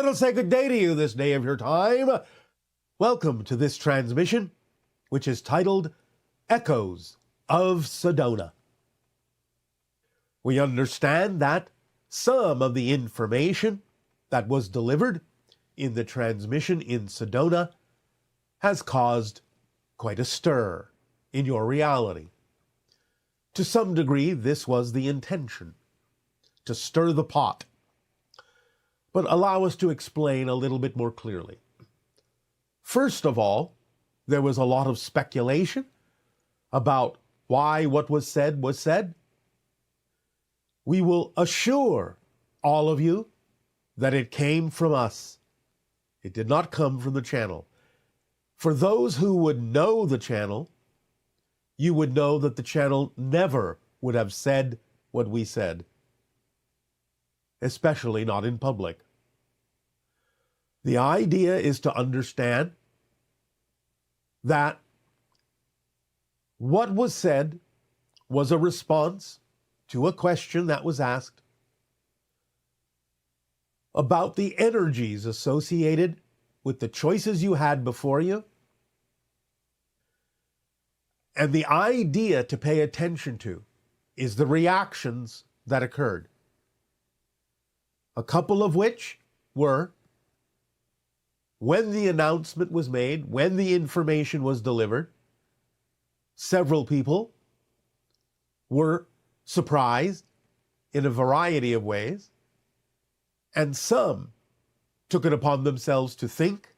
let us say good day to you this day of your time. Welcome to this transmission, which is titled Echoes of Sedona. We understand that some of the information that was delivered in the transmission in Sedona has caused quite a stir in your reality. To some degree, this was the intention, to stir the pot. But allow us to explain a little bit more clearly. First of all, there was a lot of speculation about why what was said was said. We will assure all of you that it came from us. It did not come from the channel. For those who would know the channel, you would know that the channel never would have said what we said, especially not in public. The idea is to understand that what was said was a response to a question that was asked about the energies associated with the choices you had before you. And the idea to pay attention to is the reactions that occurred. A couple of which were when the announcement was made, when the information was delivered, several people were surprised in a variety of ways, and some took it upon themselves to think,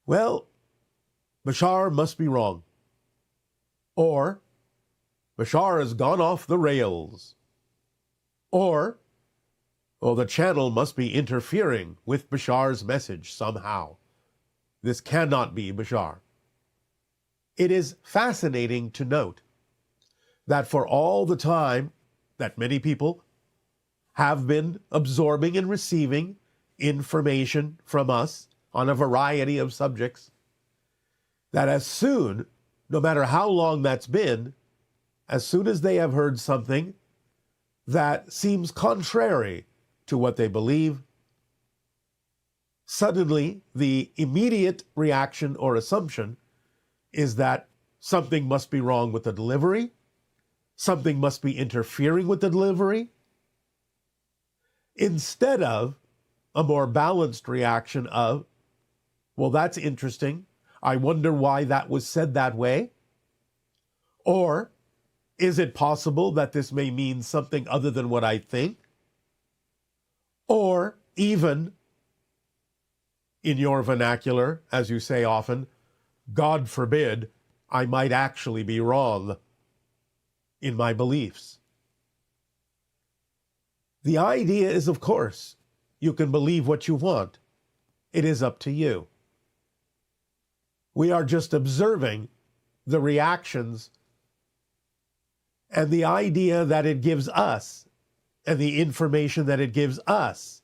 well, Bashar must be wrong, or Bashar has gone off the rails, or the channel must be interfering with Bashar's message somehow. This cannot be Bashar. It is fascinating to note that for all the time that many people have been absorbing and receiving information from us on a variety of subjects, that as soon, no matter how long that's been, as soon as they have heard something that seems contrary to what they believe, suddenly the immediate reaction or assumption is that something must be wrong with the delivery, something must be interfering with the delivery, instead of a more balanced reaction of, well, that's interesting. I wonder why that was said that way. Or is it possible that this may mean something other than what I think? Or even, in your vernacular, as you say often, God forbid, I might actually be wrong in my beliefs. The idea is, of course, you can believe what you want. It is up to you. We are just observing the reactions and the idea that it gives us and the information that it gives us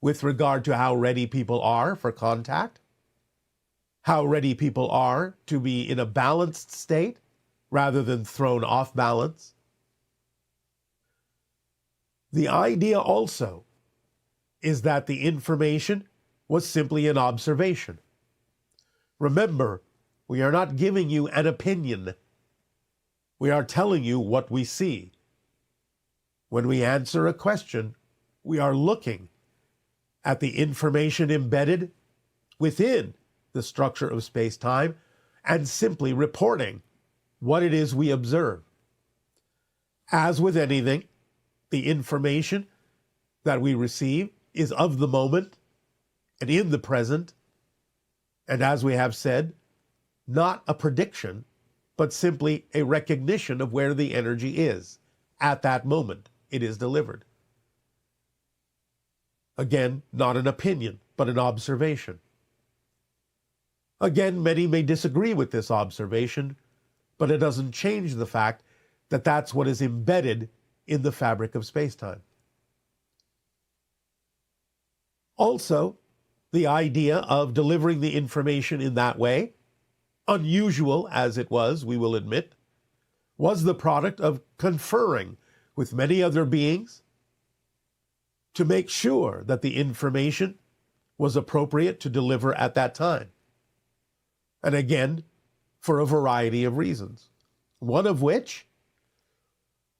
with regard to how ready people are for contact, how ready people are to be in a balanced state rather than thrown off balance. The idea also is that the information was simply an observation. Remember, we are not giving you an opinion. We are telling you what we see. When we answer a question, we are looking at the information embedded within the structure of space-time and simply reporting what it is we observe. As with anything, the information that we receive is of the moment and in the present, and as we have said, not a prediction, but simply a recognition of where the energy is at that moment it is delivered. Again, not an opinion, but an observation. Again, many may disagree with this observation, but it doesn't change the fact that that's what is embedded in the fabric of space-time. Also, the idea of delivering the information in that way, unusual as it was, we will admit, was the product of conferring with many other beings to make sure that the information was appropriate to deliver at that time. And again, for a variety of reasons. One of which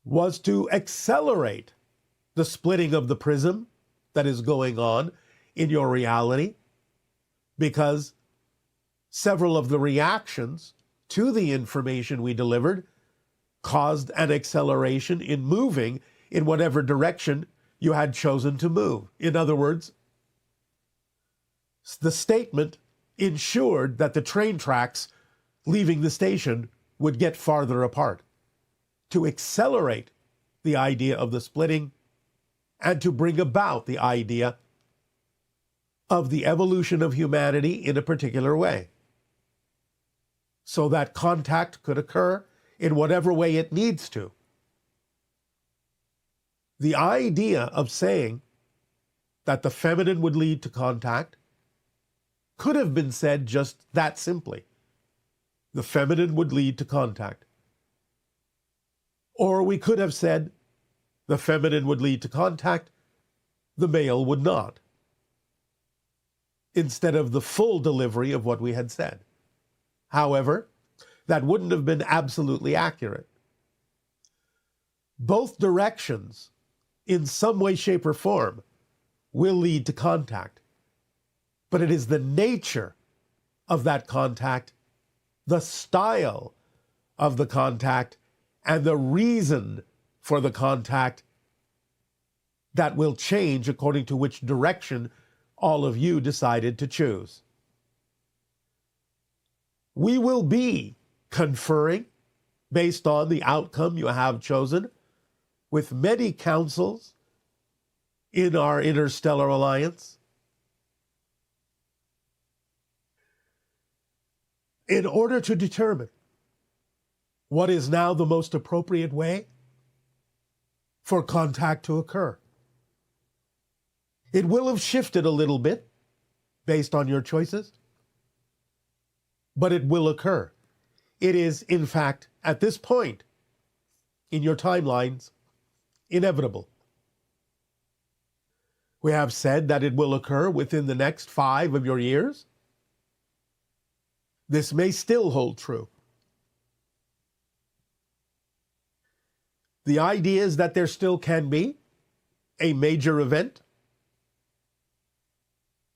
was to accelerate the splitting of the prism that is going on in your reality, because several of the reactions to the information we delivered caused an acceleration in moving in whatever direction you had chosen to move. In other words, the statement ensured that the train tracks leaving the station would get farther apart, to accelerate the idea of the splitting and to bring about the idea of the evolution of humanity in a particular way, so that contact could occur in whatever way it needs to. The idea of saying that the feminine would lead to contact could have been said just that simply. The feminine would lead to contact. Or we could have said the feminine would lead to contact, the male would not, instead of the full delivery of what we had said. However, that wouldn't have been absolutely accurate. Both directions, in some way, shape, or form, will lead to contact. But it is the nature of that contact, the style of the contact, and the reason for the contact that will change according to which direction all of you decided to choose. We will be conferring, based on the outcome you have chosen, with many councils in our Interstellar Alliance, in order to determine what is now the most appropriate way for contact to occur. It will have shifted a little bit based on your choices, but it will occur. It is, in fact, at this point in your timelines, inevitable. We have said that it will occur within the next 5 of your years. This may still hold true. The idea is that there still can be a major event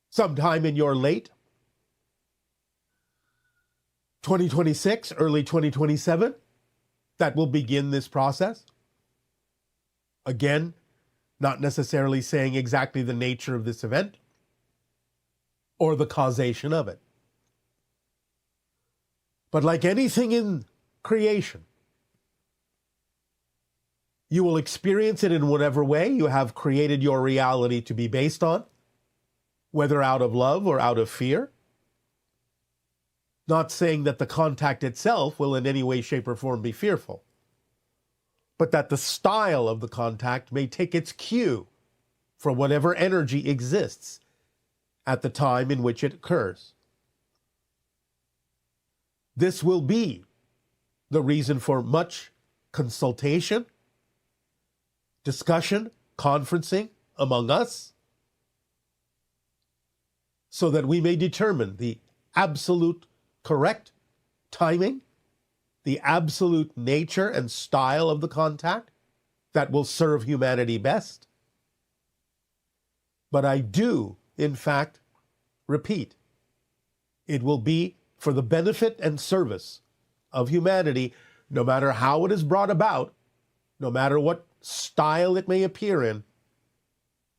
sometime in your late 2026, early 2027, that will begin this process. Again, not necessarily saying exactly the nature of this event or the causation of it. But like anything in creation, you will experience it in whatever way you have created your reality to be based on, whether out of love or out of fear. Not saying that the contact itself will in any way, shape, or form be fearful, but that the style of the contact may take its cue from whatever energy exists at the time in which it occurs. This will be the reason for much consultation, discussion, conferencing among us, so that we may determine the absolute correct timing, the absolute nature and style of the contact that will serve humanity best. But I do, in fact, repeat, it will be for the benefit and service of humanity, no matter how it is brought about, no matter what style it may appear in,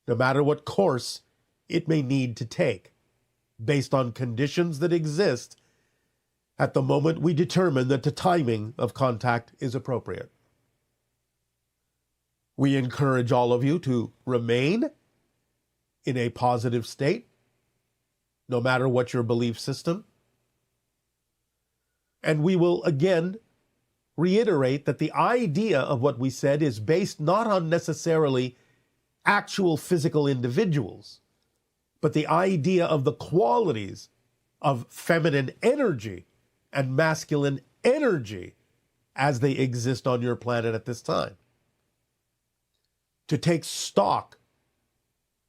no matter what course it may need to take, based on conditions that exist at the moment we determine that the timing of contact is appropriate. We encourage all of you to remain in a positive state, no matter what your belief system. And we will again reiterate that the idea of what we said is based not on necessarily actual physical individuals, but the idea of the qualities of feminine energy and masculine energy as they exist on your planet at this time. To take stock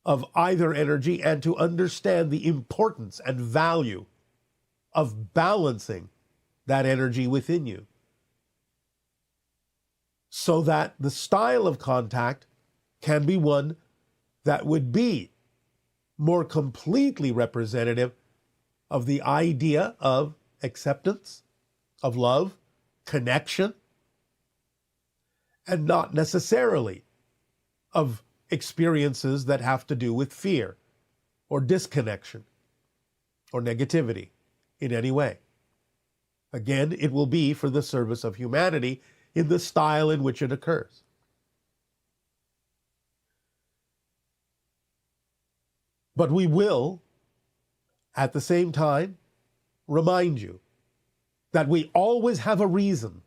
of either energy and to understand the importance and value of balancing that energy within you, so that the style of contact can be one that would be more completely representative of the idea of acceptance, of love, connection, and not necessarily of experiences that have to do with fear or disconnection or negativity in any way. Again, it will be for the service of humanity in the style in which it occurs. But we will, at the same time, remind you that we always have a reason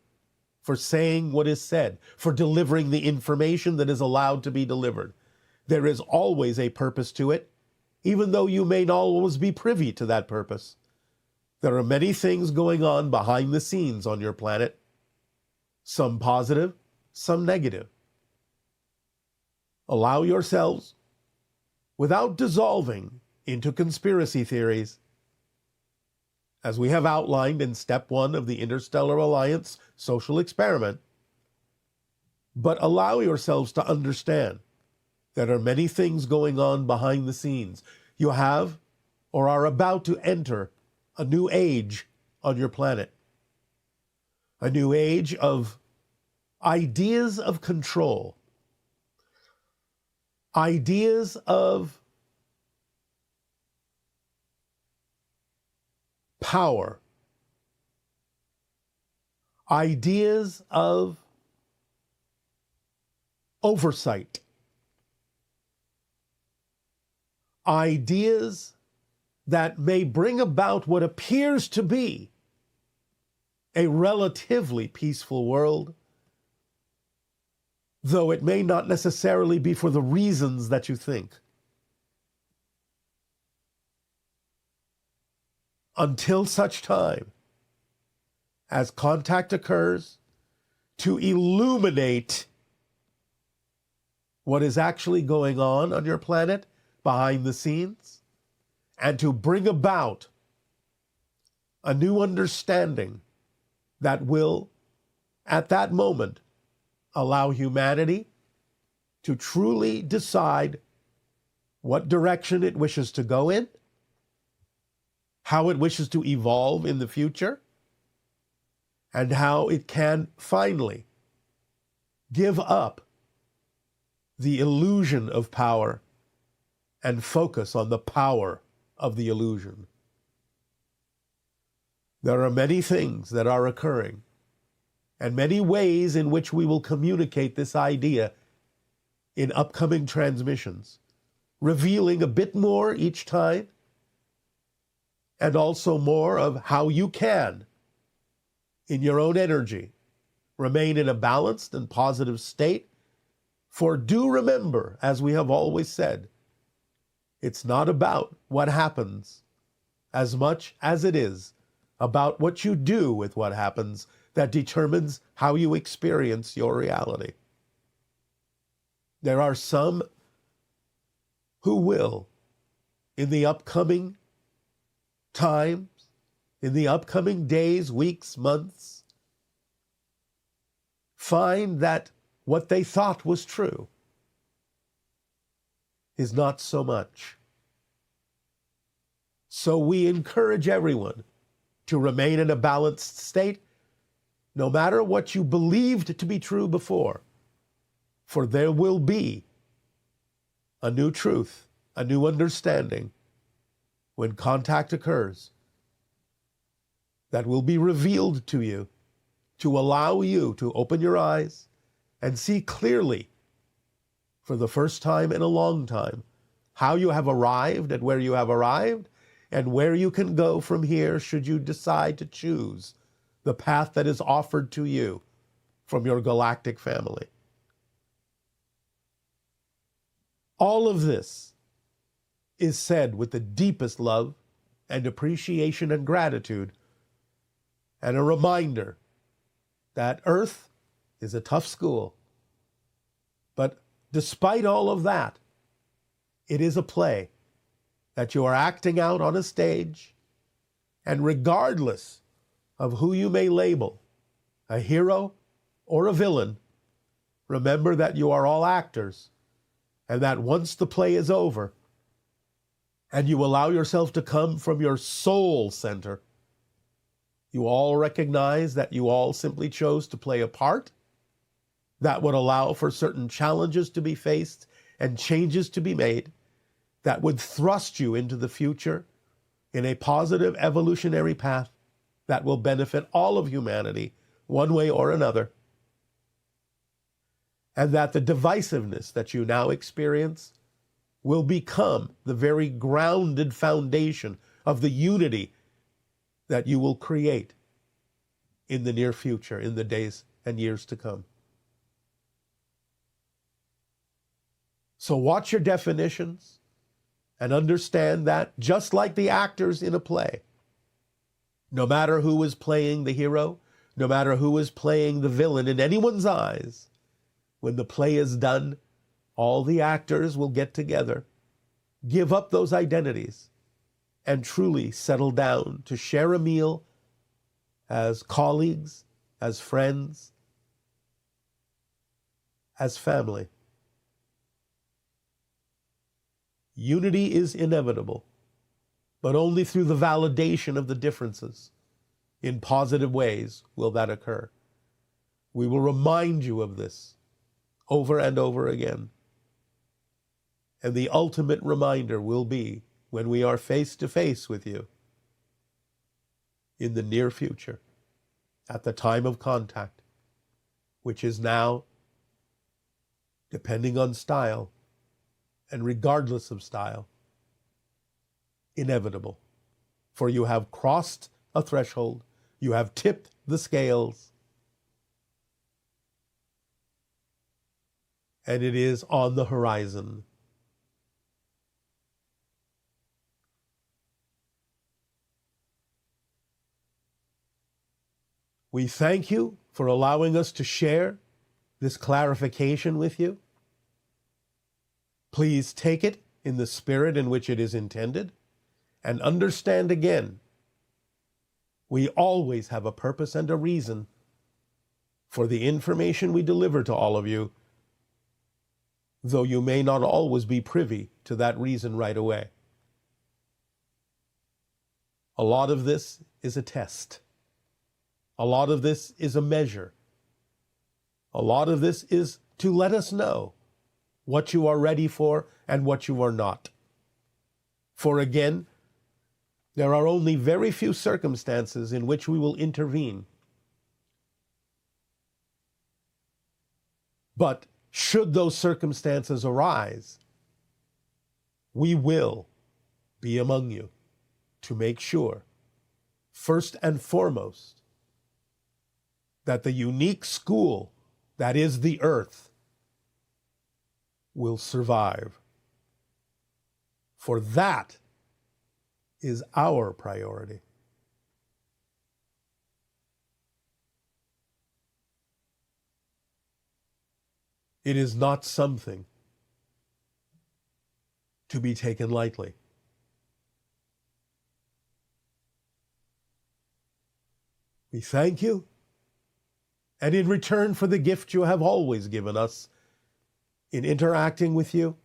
for saying what is said, for delivering the information that is allowed to be delivered. There is always a purpose to it, even though you may not always be privy to that purpose. There are many things going on behind the scenes on your planet, some positive, some negative. Allow yourselves, without dissolving into conspiracy theories, as we have outlined in step 1 of the Interstellar Alliance social experiment, but allow yourselves to understand there are many things going on behind the scenes. You have or are about to enter a new age on your planet, a new age of ideas of control, ideas of power, ideas of oversight, ideas that may bring about what appears to be a relatively peaceful world, though it may not necessarily be for the reasons that you think. Until such time as contact occurs to illuminate what is actually going on your planet behind the scenes, and to bring about a new understanding that will, at that moment, allow humanity to truly decide what direction it wishes to go in, how it wishes to evolve in the future, and how it can finally give up the illusion of power and focus on the power of the illusion. There are many things that are occurring and many ways in which we will communicate this idea in upcoming transmissions, revealing a bit more each time, and also more of how you can, in your own energy, remain in a balanced and positive state. For do remember, as we have always said, it's not about what happens as much as it is about what you do with what happens that determines how you experience your reality. There are some who will, in the upcoming times, in the upcoming days, weeks, months, find that what they thought was true is not so much. So we encourage everyone to remain in a balanced state, no matter what you believed to be true before, for there will be a new truth, a new understanding when contact occurs that will be revealed to you to allow you to open your eyes and see clearly, for the first time in a long time, how you have arrived at where you have arrived and where you can go from here should you decide to choose the path that is offered to you from your galactic family. All of this is said with the deepest love and appreciation and gratitude, and a reminder that Earth is a tough school. But despite all of that, It is a play that you are acting out on a stage, and regardless of who you may label, a hero or a villain, remember that you are all actors, and that once the play is over and you allow yourself to come from your soul center, you all recognize that you all simply chose to play a part that would allow for certain challenges to be faced and changes to be made that would thrust you into the future in a positive evolutionary path that will benefit all of humanity one way or another. And that the divisiveness that you now experience will become the very grounded foundation of the unity that you will create in the near future, in the days and years to come. So watch your definitions and understand that, just like the actors in a play, no matter who is playing the hero, no matter who is playing the villain in anyone's eyes, when the play is done, all the actors will get together, give up those identities, and truly settle down to share a meal as colleagues, as friends, as family. Unity is inevitable, but only through the validation of the differences in positive ways will that occur. We will remind you of this over and over again. And the ultimate reminder will be when we are face to face with you in the near future, at the time of contact, which is now, depending on style, and regardless of style, inevitable. For you have crossed a threshold, you have tipped the scales, and it is on the horizon. We thank you for allowing us to share this clarification with you. Please take it in the spirit in which it is intended, and understand again, we always have a purpose and a reason for the information we deliver to all of you, though you may not always be privy to that reason right away. A lot of this is a test. A lot of this is a measure. A lot of this is to let us know what you are ready for and what you are not. For again, there are only very few circumstances in which we will intervene. But should those circumstances arise, we will be among you to make sure, first and foremost, that the unique school that is the earth will survive. For that is our priority. It is not something to be taken lightly. We thank you, and in return for the gift you have always given us in interacting with you,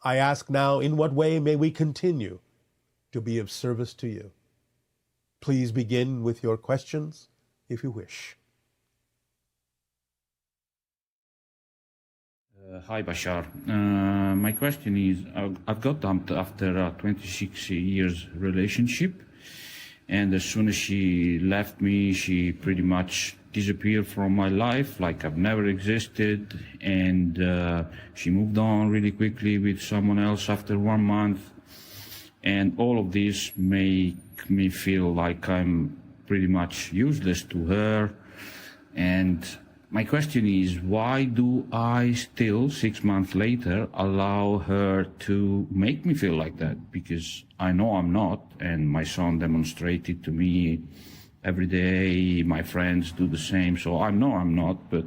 I ask now, in what way may we continue to be of service to you? Please begin with your questions, if you wish. Hi, Bashar. My question is, I've got dumped after a 26 years relationship, and as soon as she left me, she pretty much disappeared from my life, like I've never existed, and she moved on really quickly with someone else after 1 month, and all of this make me feel like I'm pretty much useless to her. And my question is, why do I still, 6 months later, allow her to make me feel like that? Because I know I'm not, and my son demonstrated to me every day, my friends do the same, so I know I'm not, but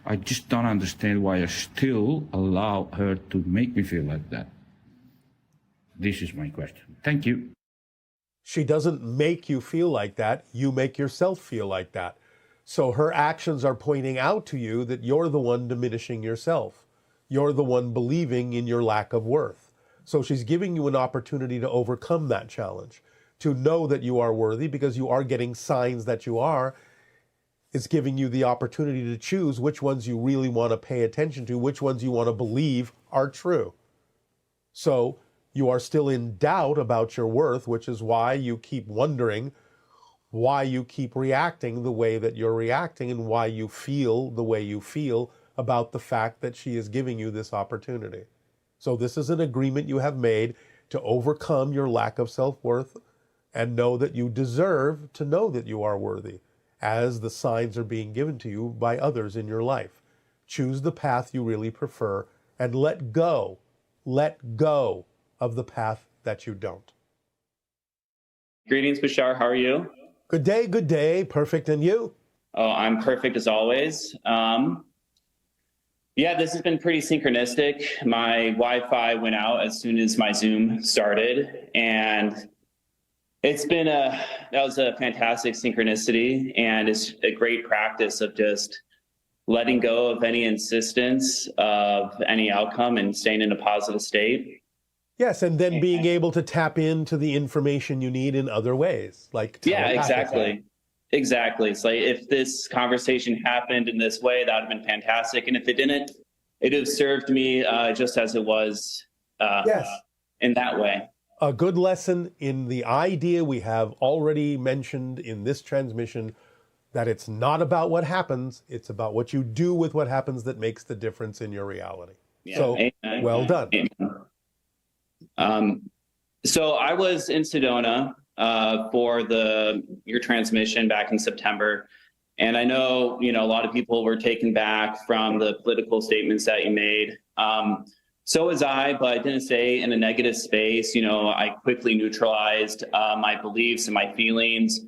I just don't understand why I still allow her to make me feel like that. This is my question. Thank you. She doesn't make you feel like that. You make yourself feel like that. So her actions are pointing out to you that you're the one diminishing yourself. You're the one believing in your lack of worth. So she's giving you an opportunity to overcome that challenge, to know that you are worthy because you are getting signs that you are. It's giving you the opportunity to choose which ones you really want to pay attention to, which ones you want to believe are true. So you are still in doubt about your worth, which is why you keep wondering, why you keep reacting the way that you're reacting, and why you feel the way you feel about the fact that she is giving you this opportunity. So this is an agreement you have made to overcome your lack of self-worth and know that you deserve to know that you are worthy as the signs are being given to you by others in your life. Choose the path you really prefer and let go of the path that you don't. Greetings, Bashar. How are you? Good day. Perfect. And you? Oh, I'm perfect as always. Yeah, this has been pretty synchronistic. My Wi-Fi went out as soon as my Zoom started, and that was a fantastic synchronicity, and it's a great practice of just letting go of any insistence of any outcome and staying in a positive state. Yes, and then being able to tap into the information you need in other ways, like exactly. It's like if this conversation happened in this way, that would have been fantastic, and if it didn't, it would have served me just as it was in that way. A good lesson in the idea we have already mentioned in this transmission, that it's not about what happens, it's about what you do with what happens that makes the difference in your reality. Yeah, so, amen. Well done. Amen. So I was in Sedona for your transmission back in September. And I know, a lot of people were taken back from the political statements that you made. So was I, but I didn't stay in a negative space. I quickly neutralized my beliefs and my feelings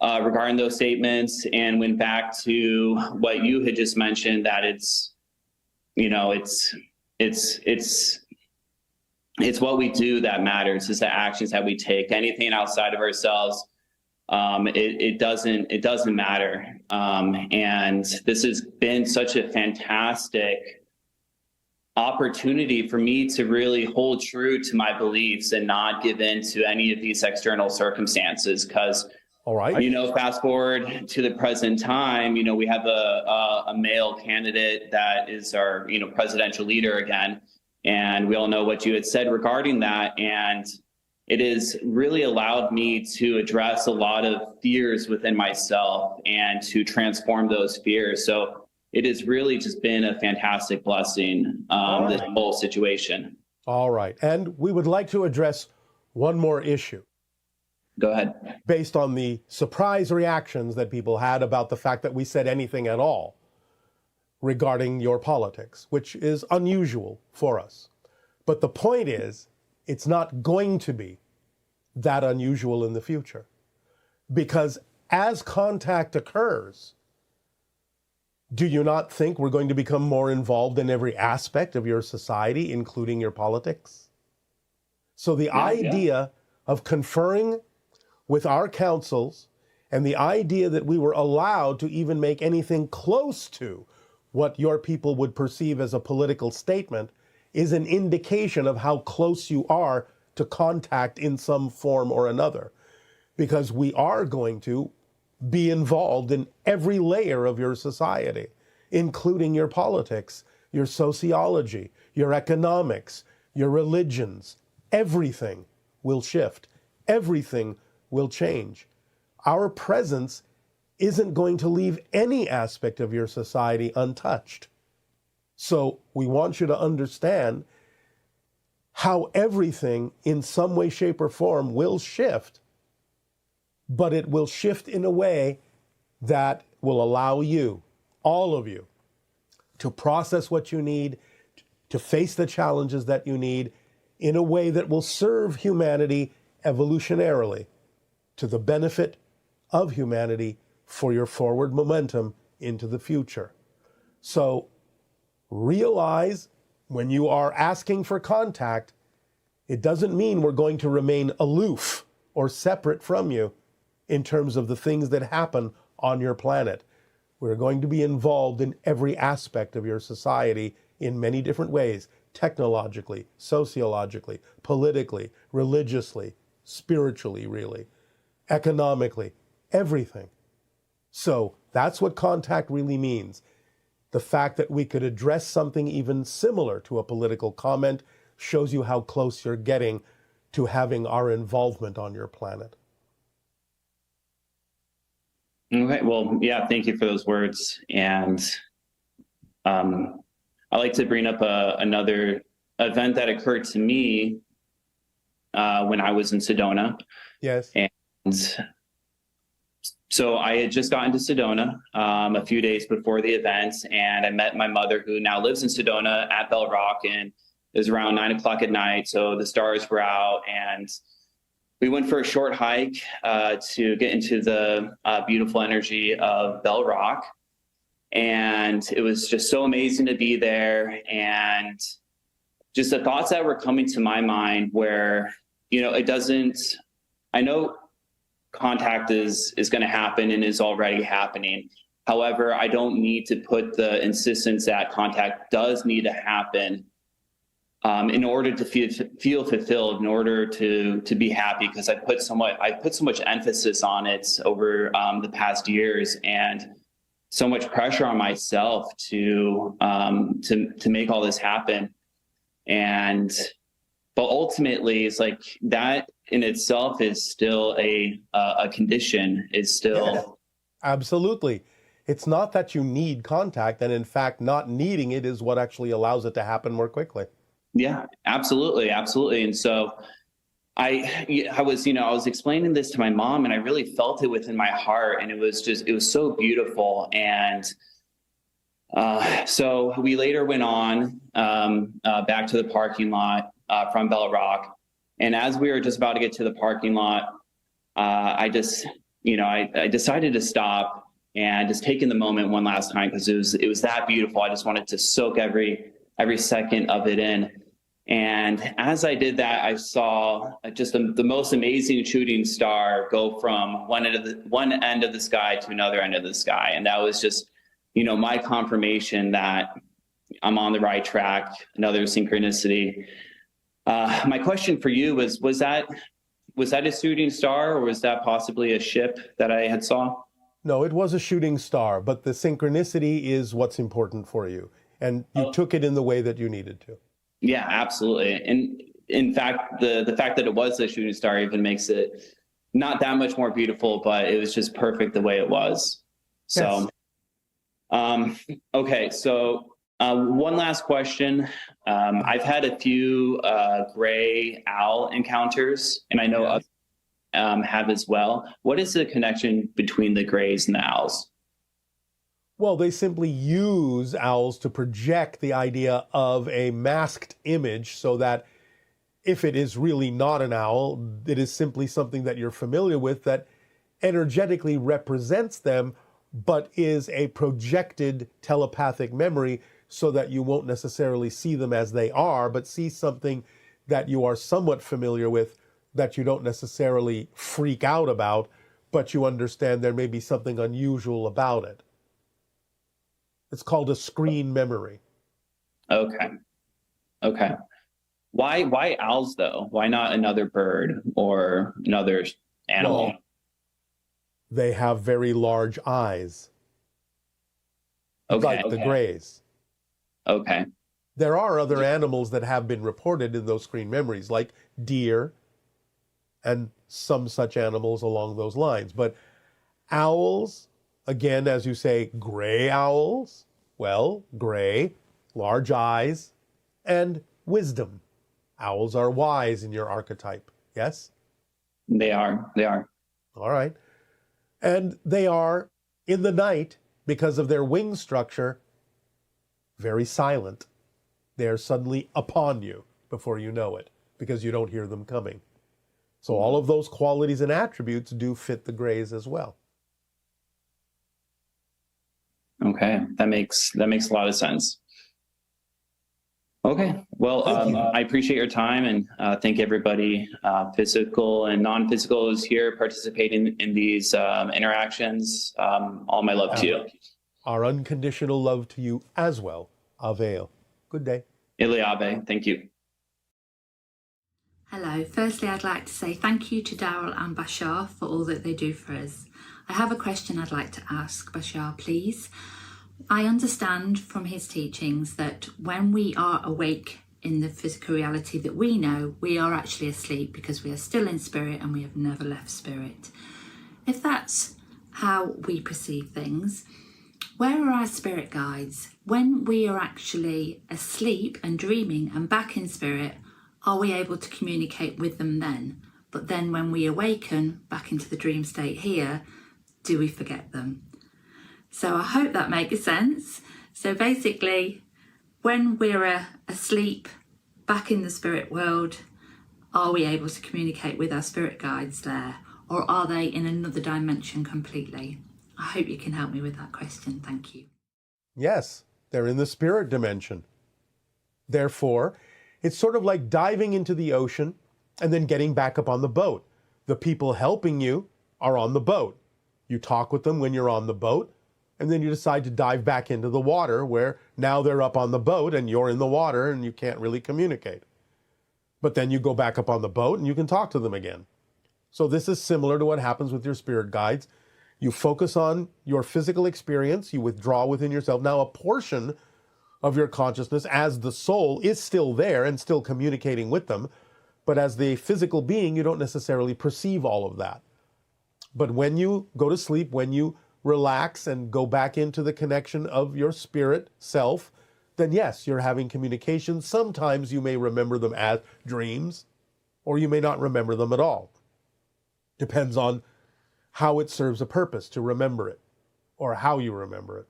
regarding those statements and went back to what you had just mentioned, that it's what we do that matters. It's the actions that we take. Anything outside of ourselves, it doesn't matter. And this has been such a fantastic opportunity for me to really hold true to my beliefs and not give in to any of these external circumstances. Because, all right, fast forward to the present time, we have a male candidate that is our, presidential leader again. And we all know what you had said regarding that. And it has really allowed me to address a lot of fears within myself and to transform those fears. So it has really just been a fantastic blessing, this whole situation. All right. And we would like to address one more issue. Go ahead. Based on the surprise reactions that people had about the fact that we said anything at all regarding your politics, which is unusual for us. But the point is, it's not going to be that unusual in the future. Because as contact occurs, do you not think we're going to become more involved in every aspect of your society, including your politics? So the idea of conferring with our councils and the idea that we were allowed to even make anything close to what your people would perceive as a political statement is an indication of how close you are to contact in some form or another. Because we are going to be involved in every layer of your society, including your politics, your sociology, your economics, your religions. Everything will shift. Everything will change. Our presence isn't going to leave any aspect of your society untouched. So we want you to understand how everything in some way, shape, or form will shift, but it will shift in a way that will allow you, all of you, to process what you need, to face the challenges that you need in a way that will serve humanity evolutionarily to the benefit of humanity for your forward momentum into the future. So realize when you are asking for contact, It doesn't mean we're going to remain aloof or separate from you in terms of the things that happen on your planet. We're going to be involved in every aspect of your society in many different ways, technologically, sociologically, politically, religiously, spiritually, really, economically, everything. So that's what contact really means. The fact that we could address something even similar to a political comment shows you how close you're getting to having our involvement on your planet. Okay, well, yeah, thank you for those words. And I like to bring up another event that occurred to me when I was in Sedona. Yes. And so I had just gotten to Sedona a few days before the event, and I met my mother, who now lives in Sedona, at Bell Rock, and it was around 9 o'clock at night, so the stars were out, and we went for a short hike to get into the beautiful energy of Bell Rock. And it was just so amazing to be there. And just the thoughts that were coming to my mind where, I know contact is going to happen and is already happening. However, I don't need to put the insistence that contact does need to happen in order to feel fulfilled, in order to be happy, because I put so much emphasis on it over the past years, and so much pressure on myself to make all this happen. But ultimately, it's like that in itself is still a condition. Is still. Yeah, absolutely. It's not that you need contact, and in fact, not needing it is what actually allows it to happen more quickly. Yeah, absolutely. And so I was explaining this to my mom, and I really felt it within my heart, and it was so beautiful. And so we later went on back to the parking lot from Bell Rock. And as we were just about to get to the parking lot, I decided to stop and just take in the moment one last time, because it was that beautiful. I just wanted to soak every second of it in. And as I did that, I saw just the most amazing shooting star go from one end of the sky to another end of the sky. And that was just, my confirmation that I'm on the right track, another synchronicity. My question for you was that a shooting star, or was that possibly a ship that I had saw? No, it was a shooting star, but the synchronicity is what's important for you. And you took it in the way that you needed to. Yeah, absolutely. And in fact, the fact that it was a shooting star even makes it not that much more beautiful, but it was just perfect the way it was. So, yes. Okay. So one last question. I've had a few gray owl encounters, and I know others have as well. What is the connection between the grays and the owls? Well, they simply use owls to project the idea of a masked image, so that if it is really not an owl, it is simply something that you're familiar with that energetically represents them, but is a projected telepathic memory, so that you won't necessarily see them as they are, but see something that you are somewhat familiar with, that you don't necessarily freak out about, but you understand there may be something unusual about it. It's called a screen memory. Okay. Why owls though? Why not another bird or another animal? Well, they have very large eyes. Okay. Like the grays. Okay. There are other animals that have been reported in those screen memories, like deer and some such animals along those lines. But owls, again, as you say, gray owls, well, gray, large eyes, and wisdom. Owls are wise in your archetype, yes? They are. All right. And they are, in the night, because of their wing structure, very silent. They are suddenly upon you before you know it, because you don't hear them coming. So all of those qualities and attributes do fit the grays as well. Okay, that makes a lot of sense. Okay. Well, Thank you. I appreciate your time and thank everybody, physical and non-physical, is here participating in these interactions. All my love to you. Our unconditional love to you as well. Avail. Good day. Iliabe. Thank you. Hello. Firstly, I'd like to say thank you to Darryl and Bashar for all that they do for us. I have a question I'd like to ask Bashar, please. I understand from his teachings that when we are awake in the physical reality that we know, we are actually asleep because we are still in spirit and we have never left spirit. If that's how we perceive things, where are our spirit guides? When we are actually asleep and dreaming and back in spirit, are we able to communicate with them then? But then when we awaken back into the dream state here, do we forget them? So I hope that makes sense. So basically, when we're asleep back in the spirit world, are we able to communicate with our spirit guides there? Or are they in another dimension completely? I hope you can help me with that question. Thank you. Yes, they're in the spirit dimension. Therefore, it's sort of like diving into the ocean and then getting back up on the boat. The people helping you are on the boat. You talk with them when you're on the boat, and then you decide to dive back into the water where now they're up on the boat and you're in the water and you can't really communicate. But then you go back up on the boat and you can talk to them again. So this is similar to what happens with your spirit guides. You focus on your physical experience, you withdraw within yourself. Now a portion of your consciousness as the soul is still there and still communicating with them, but as the physical being, you don't necessarily perceive all of that. But when you go to sleep, when you relax and go back into the connection of your spirit self, then yes, you're having communication. Sometimes you may remember them as dreams, or you may not remember them at all. Depends on how it serves a purpose to remember it, or how you remember it.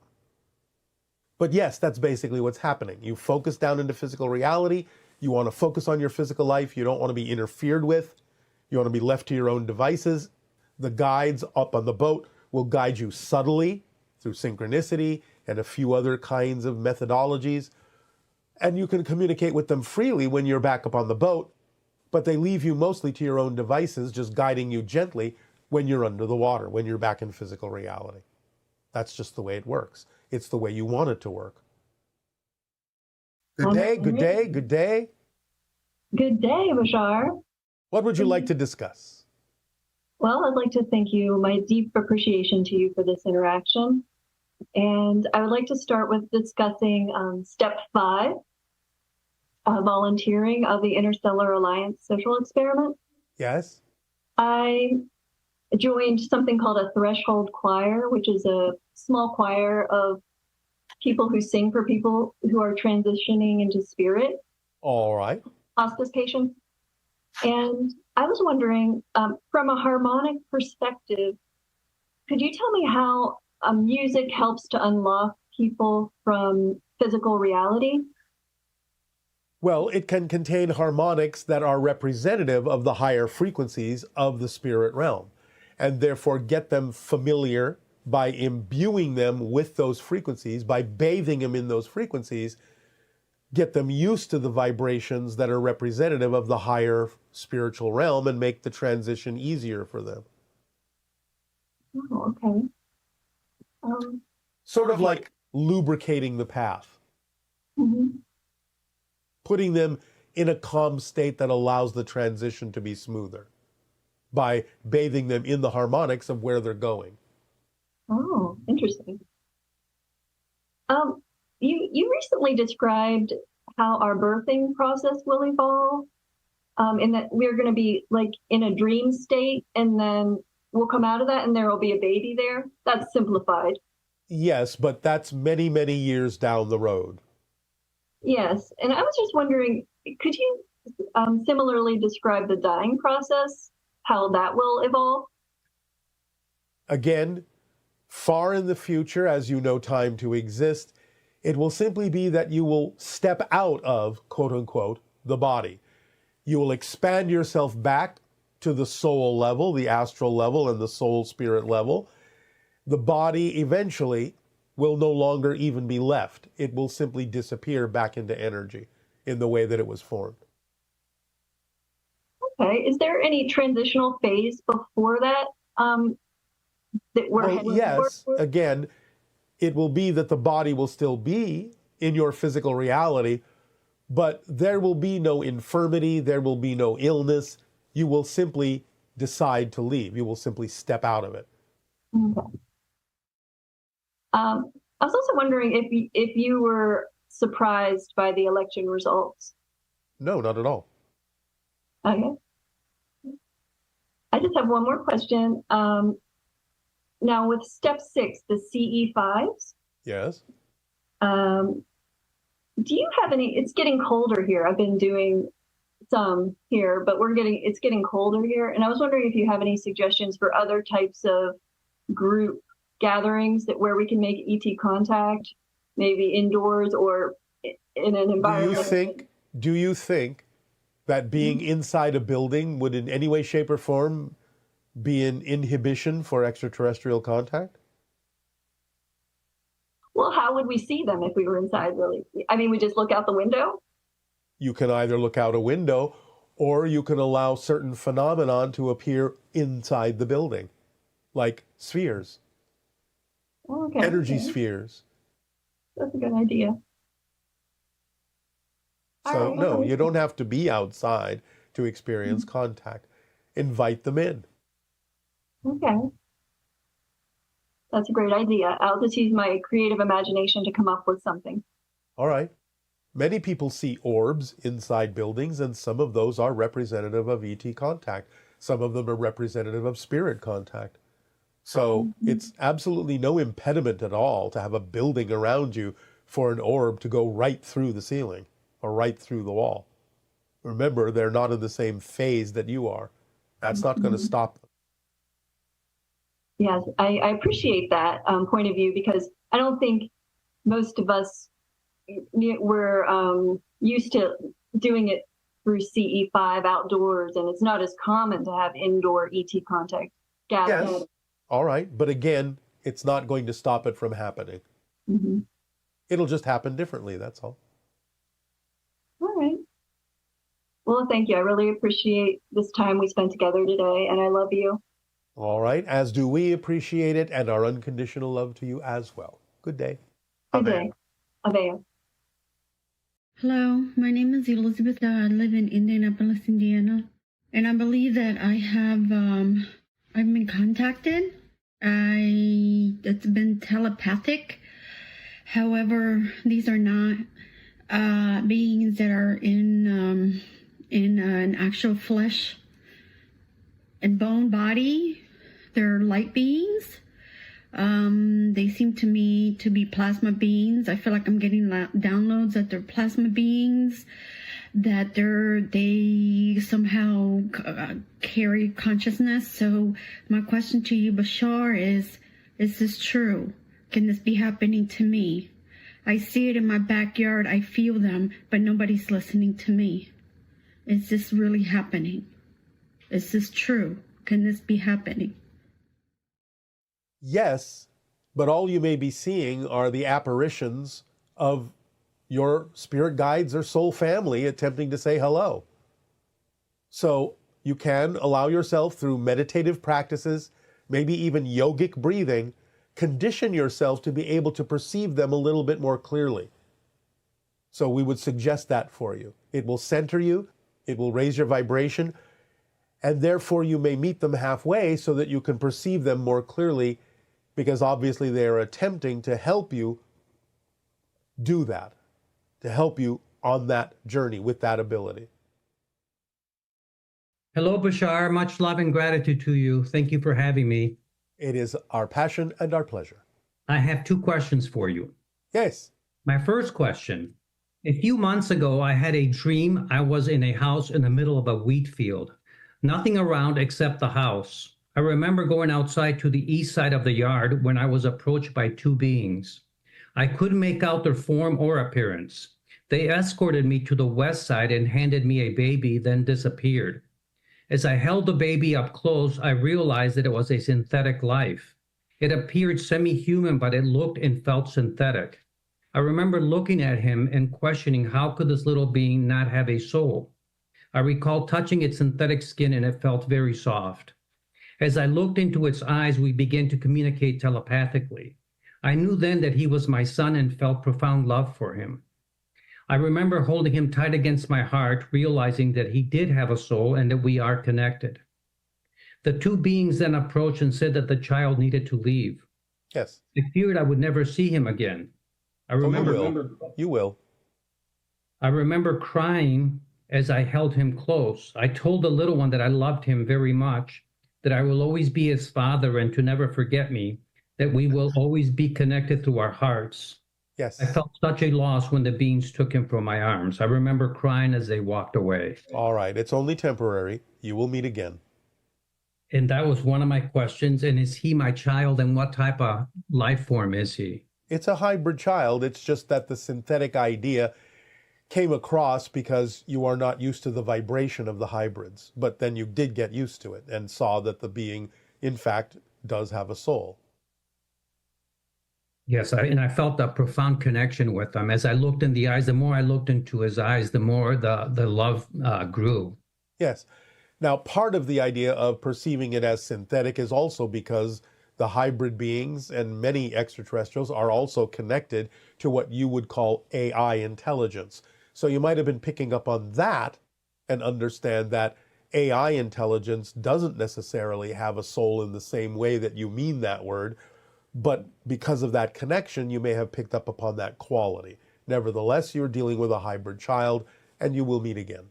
But yes, that's basically what's happening. You focus down into physical reality. You want to focus on your physical life. You don't want to be interfered with. You want to be left to your own devices. The guides up on the boat will guide you subtly through synchronicity and a few other kinds of methodologies. And you can communicate with them freely when you're back up on the boat, but they leave you mostly to your own devices, just guiding you gently when you're under the water, when you're back in physical reality. That's just the way it works. It's the way you want it to work. Good day, good day, good day. Good day, Bashar. What would you like to discuss? Well, I'd like to thank you, my deep appreciation to you for this interaction. And I would like to start with discussing step 5, volunteering of the Interstellar Alliance social experiment. Yes? I joined something called a threshold choir, which is a small choir of people who sing for people who are transitioning into spirit, All right. hospice patients. And I was wondering, from a harmonic perspective, could you tell me how music helps to unlock people from physical reality? Well, it can contain harmonics that are representative of the higher frequencies of the spirit realm, and therefore get them familiar by imbuing them with those frequencies, by bathing them in those frequencies, get them used to the vibrations that are representative of the higher spiritual realm and make the transition easier for them. Oh, okay. Sort of like lubricating the path, Mhm. putting them in a calm state that allows the transition to be smoother by bathing them in the harmonics of where they're going. Oh, interesting. You recently described how our birthing process will evolve, in that we're going to be like in a dream state, and then we'll come out of that, and there will be a baby there. That's simplified. Yes, but that's many, many years down the road. Yes, and I was just wondering, could you similarly describe the dying process, how that will evolve? Again, far in the future, as you know time to exist, it will simply be that you will step out of, quote unquote, the body. You will expand yourself back to the soul level, the astral level, and the soul spirit level. The body eventually will no longer even be left. It will simply disappear back into energy. in the way that it was formed. Okay. Is there any transitional phase before that that we're Well, heading yes, towards? again, it will be that the body will still be in your physical reality, but there will be no infirmity, there will be no illness. You will simply decide to leave. You will simply step out of it. Okay. I was also wondering if you were surprised by the election results. No, not at all. Okay. I just have one more question. Now with step 6, the CE5s, Yes. do you have any, it's getting colder here. I've been doing some here, but it's getting colder here. And I was wondering if you have any suggestions for other types of group gatherings where we can make ET contact, maybe indoors or in an environment. Do you think that being inside a building would in any way, shape, or form be an inhibition for extraterrestrial contact? Well, how would we see them if we were inside, really? I mean, we just look out the window? You can either look out a window or you can allow certain phenomenon to appear inside the building, like spheres, Okay. energy Okay. spheres. That's a good idea. So, All right, no, okay. you don't have to be outside to experience contact. Invite them in. Okay. That's a great idea. I'll just use my creative imagination to come up with something. All right. Many people see orbs inside buildings, and some of those are representative of ET contact. Some of them are representative of spirit contact. So it's absolutely no impediment at all to have a building around you for an orb to go right through the ceiling or right through the wall. Remember, they're not in the same phase that you are. That's not going to stop them. Yes, I appreciate that point of view, because I don't think most of us were used to doing it through CE5 outdoors, and it's not as common to have indoor ET contact gatherings. Yes. All right. But again, it's not going to stop it from happening. Mm-hmm. It'll just happen differently. That's all. All right. Well, thank you. I really appreciate this time we spent together today, and I love you. All right. As do we appreciate it, and our unconditional love to you as well. Good day. Good day. Aveo. Hello, my name is Elizabeth. I live in Indianapolis, Indiana, and I believe that I've been contacted. It's been telepathic. However, these are not beings that are in an actual flesh and bone body. They're light beings. They seem to me to be plasma beings. I feel like I'm getting downloads that they're plasma beings, that they somehow carry consciousness. So my question to you, Bashar, is this true? Can this be happening to me? I see it in my backyard. I feel them, but nobody's listening to me. Is this really happening? Is this true? Can this be happening? Yes, but all you may be seeing are the apparitions of your spirit guides or soul family attempting to say hello. So you can allow yourself through meditative practices, maybe even yogic breathing, condition yourself to be able to perceive them a little bit more clearly. So we would suggest that for you. It will center you, it will raise your vibration, and therefore you may meet them halfway so that you can perceive them more clearly, because obviously they are attempting to help you do that, to help you on that journey with that ability. Hello, Bashar. Much love and gratitude to you. Thank you for having me. It is our passion and our pleasure. I have 2 questions for you. Yes. My first question, a few months ago, I had a dream I was in a house in the middle of a wheat field. Nothing around except the house. I remember going outside to the east side of the yard when I was approached by 2 beings. I couldn't make out their form or appearance. They escorted me to the west side and handed me a baby, then disappeared. As I held the baby up close, I realized that it was a synthetic life. It appeared semi-human, but it looked and felt synthetic. I remember looking at him and questioning how could this little being not have a soul. I recall touching its synthetic skin and it felt very soft. As I looked into its eyes, we began to communicate telepathically. I knew then that he was my son and felt profound love for him. I remember holding him tight against my heart, realizing that he did have a soul and that we are connected. The two beings then approached and said that the child needed to leave. Yes. I feared I would never see him again. I remember, You will. I remember crying as I held him close. I told the little one that I loved him very much, that I will always be his father and to never forget me, that we will always be connected through our hearts. Yes. I felt such a loss when the beings took him from my arms. I remember crying as they walked away. All right. It's only temporary. You will meet again. And that was one of my questions. And is he my child, and what type of life form is he? It's a hybrid child. It's just that the synthetic idea came across because you are not used to the vibration of the hybrids. But then you did get used to it and saw that the being, in fact, does have a soul. Yes, and I felt a profound connection with him. As I looked in the eyes, the more I looked into his eyes, the more the love grew. Yes. Now, part of the idea of perceiving it as synthetic is also because the hybrid beings and many extraterrestrials are also connected to what you would call AI intelligence. So you might have been picking up on that and understand that AI intelligence doesn't necessarily have a soul in the same way that you mean that word, but because of that connection, you may have picked up upon that quality. Nevertheless, you're dealing with a hybrid child, and you will meet again.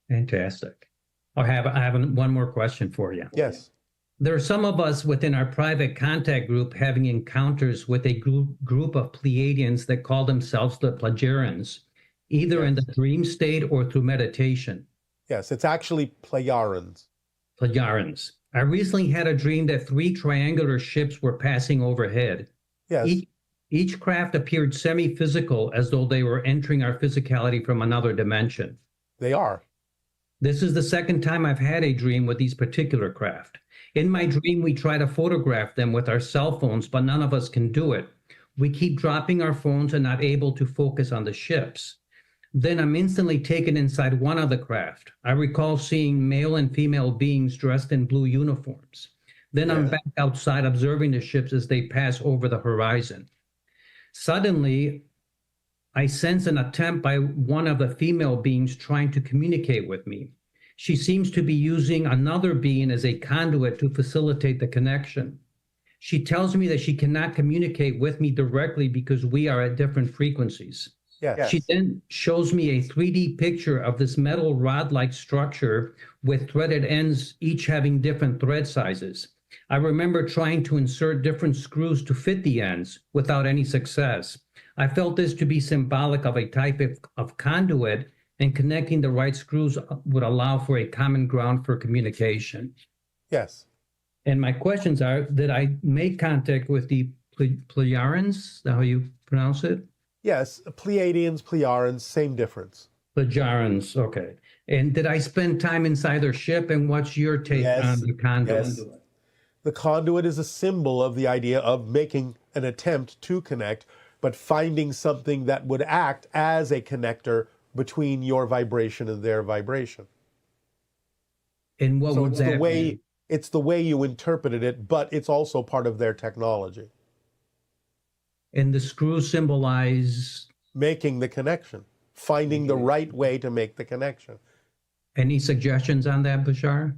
Fantastic. I have one more question for you. Yes. There are some of us within our private contact group having encounters with a group of Pleiadians that call themselves the Plejarians, either in the dream state or through meditation. Yes, it's actually Plejarians. Plejarians. I recently had a dream that 3 triangular ships were passing overhead. Yes. Each craft appeared semi-physical, as though they were entering our physicality from another dimension. They are. This is the second time I've had a dream with these particular craft. In my dream, we try to photograph them with our cell phones, but none of us can do it. We keep dropping our phones and not able to focus on the ships. Then I'm instantly taken inside one of the craft. I recall seeing male and female beings dressed in blue uniforms. Then I'm back outside observing the ships as they pass over the horizon. Suddenly, I sense an attempt by one of the female beings trying to communicate with me. She seems to be using another being as a conduit to facilitate the connection. She tells me that she cannot communicate with me directly because we are at different frequencies. Yes. She then shows me a 3D picture of this metal rod-like structure with threaded ends, each having different thread sizes. I remember trying to insert different screws to fit the ends without any success. I felt this to be symbolic of a type of conduit, and connecting the right screws would allow for a common ground for communication. Yes. And my questions are, did I make contact with the Plejarians? Is that how you pronounce it? Yes, Pleiadians, Plejarians, same difference. Plejarians, okay. And did I spend time inside their ship? And what's your take on the conduit? Yes. The conduit is a symbol of the idea of making an attempt to connect, but finding something that would act as a connector between your vibration and their vibration. And what would that mean? It's the way you interpreted it, but it's also part of their technology. And the screws symbolize? Making the connection, finding the right way to make the connection. Any suggestions on that, Bashar?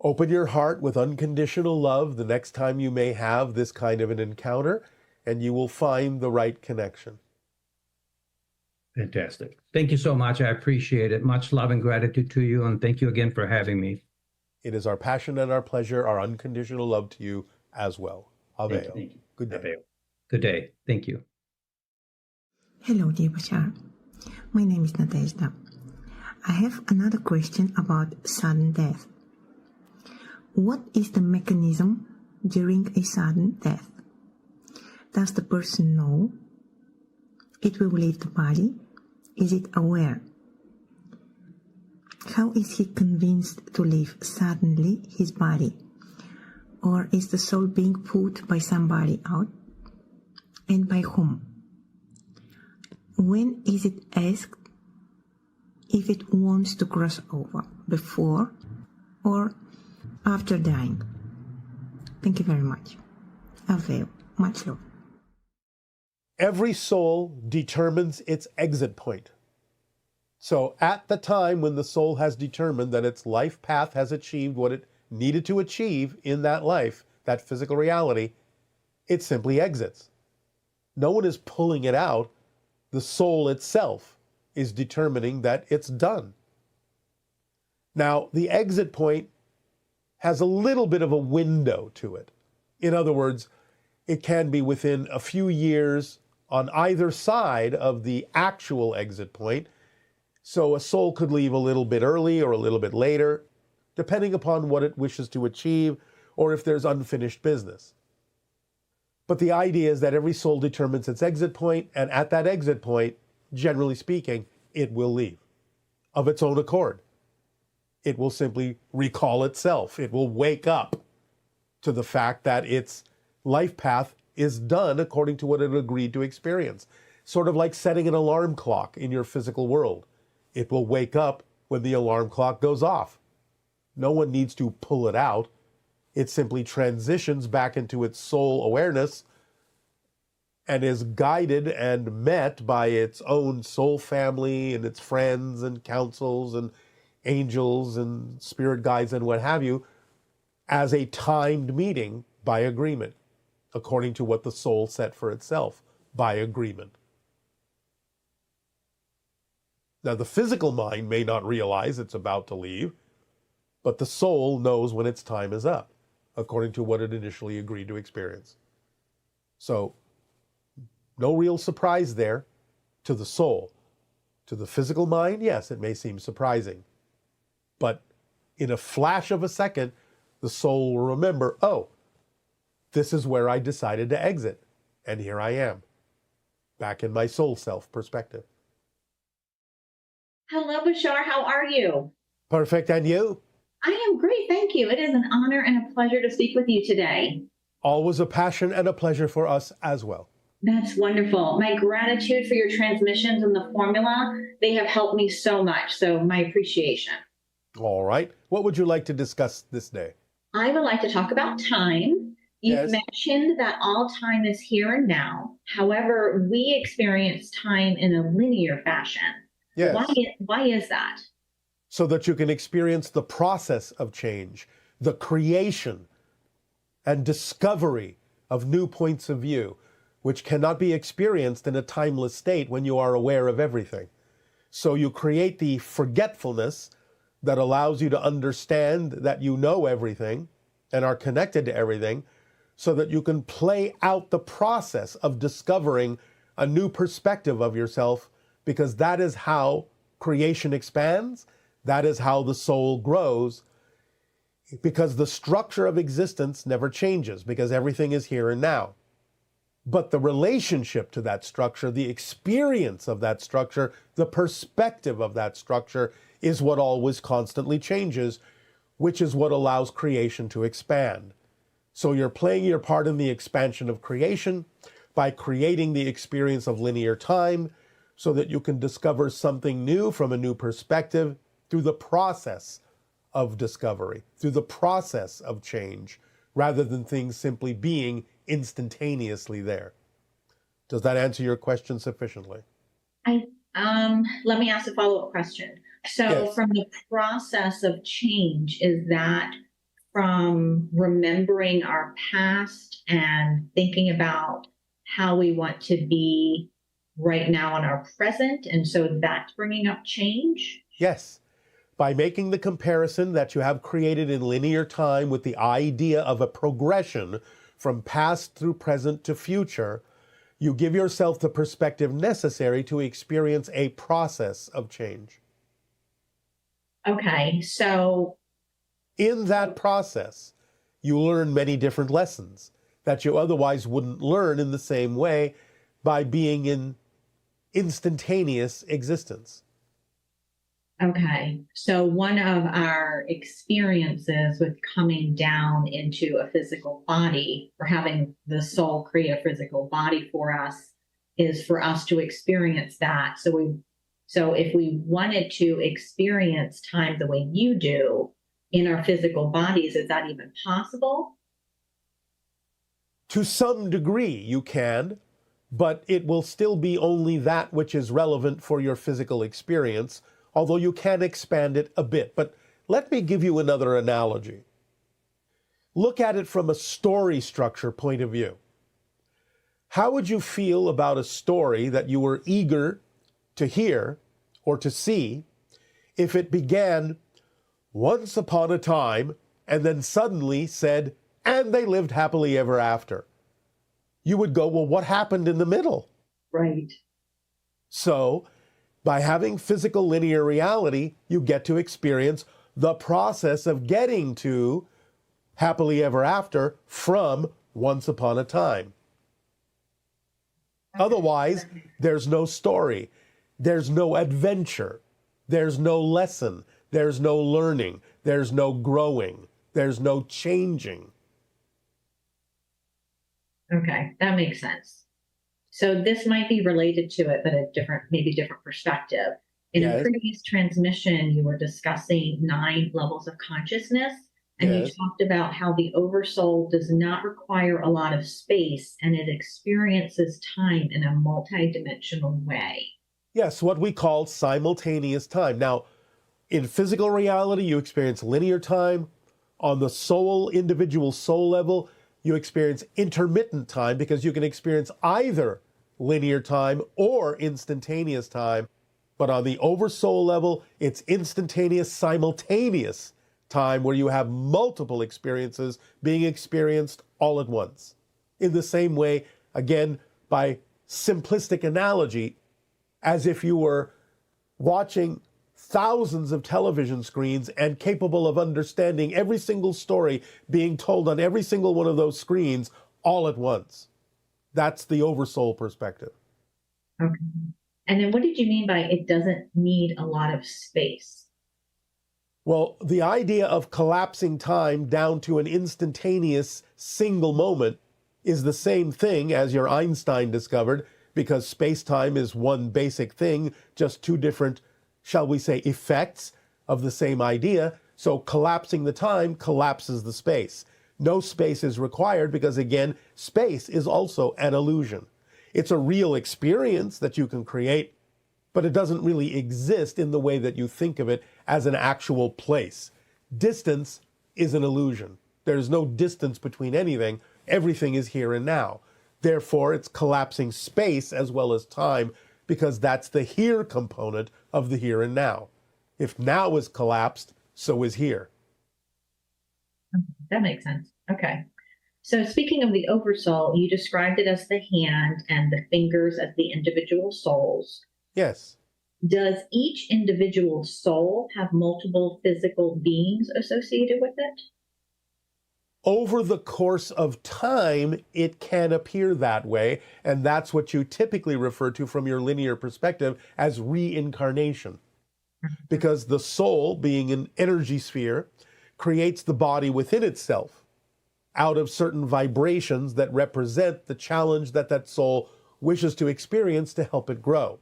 Open your heart with unconditional love the next time you may have this kind of an encounter, and you will find the right connection. Fantastic. Thank you so much. I appreciate it. Much love and gratitude to you, and thank you again for having me. It is our passion and our pleasure, our unconditional love to you as well. Aveo. Thank you. Good day. Aveo. Good day. Thank you. Hello, dear Bashar. My name is Nadezhda. I have another question about sudden death. What is the mechanism during a sudden death? Does the person know it will leave the body? Is it aware? How is he convinced to leave suddenly his body? Or is the soul being put by somebody out? and by whom? When is it asked if it wants to cross over, before or after dying? Thank you very much. Aveo, much love. Every soul determines its exit point. So at the time when the soul has determined that its life path has achieved what it needed to achieve in that life, that physical reality, it simply exits. No one is pulling it out. The soul itself is determining that it's done. Now, the exit point has a little bit of a window to it. In other words, it can be within a few years on either side of the actual exit point. So a soul could leave a little bit early or a little bit later, depending upon what it wishes to achieve or if there's unfinished business. But the idea is that every soul determines its exit point, and at that exit point, generally speaking, it will leave of its own accord. It will simply recall itself. It will wake up to the fact that its life path is done according to what it agreed to experience. Sort of like setting an alarm clock in your physical world. It will wake up when the alarm clock goes off. No one needs to pull it out. It simply transitions back into its soul awareness and is guided and met by its own soul family and its friends and councils and angels and spirit guides and what have you, as a timed meeting by agreement, according to what the soul set for itself by agreement. Now, the physical mind may not realize it's about to leave, but the soul knows when its time is up, according to what it initially agreed to experience. So, no real surprise there to the soul. To the physical mind, yes, it may seem surprising. But in a flash of a second, the soul will remember, oh, this is where I decided to exit. And here I am, back in my soul self perspective. Hello, Bashar. How are you? Perfect. And you? I am great. Thank you. It is an honor and a pleasure to speak with you today. Always a passion and a pleasure for us as well. That's wonderful. My gratitude for your transmissions and the formula. They have helped me so much. So my appreciation. All right. What would you like to discuss this day? I would like to talk about time. You've mentioned that all time is here and now. However, we experience time in a linear fashion. Yes. Why is that? So that you can experience the process of change, the creation and discovery of new points of view, which cannot be experienced in a timeless state when you are aware of everything. So you create the forgetfulness that allows you to understand that you know everything and are connected to everything, so that you can play out the process of discovering a new perspective of yourself, because that is how creation expands. That is how the soul grows, because the structure of existence never changes, because everything is here and now. But the relationship to that structure, the experience of that structure, the perspective of that structure is what always constantly changes, which is what allows creation to expand. So you're playing your part in the expansion of creation by creating the experience of linear time so that you can discover something new from a new perspective through the process of discovery, through the process of change, rather than things simply being instantaneously there. Does that answer your question sufficiently? Let me ask a follow-up question. So Yes. From the process of change, is that from remembering our past and thinking about how we want to be right now in our present, and so that's bringing up change? Yes. By making the comparison that you have created in linear time with the idea of a progression from past through present to future, you give yourself the perspective necessary to experience a process of change. Okay, so In that process, you learn many different lessons that you otherwise wouldn't learn in the same way by being in instantaneous existence. Okay. So one of our experiences with coming down into a physical body or having the soul create a physical body for us is for us to experience that. So if we wanted to experience time the way you do in our physical bodies, is that even possible? To some degree, you can, but it will still be only that which is relevant for your physical experience, although you can expand it a bit. But let me give you another analogy. Look at it from a story structure point of view. How would you feel about a story that you were eager to hear or to see if it began once upon a time and then suddenly said, and they lived happily ever after? You would go, well, what happened in the middle? Right. So, by having physical linear reality, you get to experience the process of getting to happily ever after from once upon a time. Otherwise, there's no story, there's no adventure, there's no lesson, there's no learning, there's no growing, there's no changing. Okay, that makes sense. So this might be related to it, but maybe different perspective. In a previous transmission, you were discussing 9 levels of consciousness, and you talked about how the oversoul does not require a lot of space and it experiences time in a multidimensional way. Yes, what we call simultaneous time. Now, in physical reality, you experience linear time. On the soul, individual soul level, you experience intermittent time because you can experience either linear time or instantaneous time. But on the oversoul level, it's instantaneous, simultaneous time where you have multiple experiences being experienced all at once. In the same way, again, by simplistic analogy, as if you were watching thousands of television screens and capable of understanding every single story being told on every single one of those screens all at once. That's the oversoul perspective. Okay. And then what did you mean by it doesn't need a lot of space? Well, the idea of collapsing time down to an instantaneous single moment is the same thing as your Einstein discovered, because space-time is one basic thing, just two different, shall we say, effects of the same idea. So collapsing the time collapses the space. No space is required because, again, space is also an illusion. It's a real experience that you can create, but it doesn't really exist in the way that you think of it as an actual place. Distance is an illusion. There's no distance between anything. Everything is here and now. Therefore, it's collapsing space as well as time, because that's the here component of the here and now. If now is collapsed, so is here. That makes sense. Okay. So speaking of the oversoul, you described it as the hand and the fingers as the individual souls. Yes. Does each individual soul have multiple physical beings associated with it? Over the course of time, it can appear that way, and that's what you typically refer to from your linear perspective as reincarnation. Because the soul, being an energy sphere, creates the body within itself out of certain vibrations that represent the challenge that that soul wishes to experience to help it grow.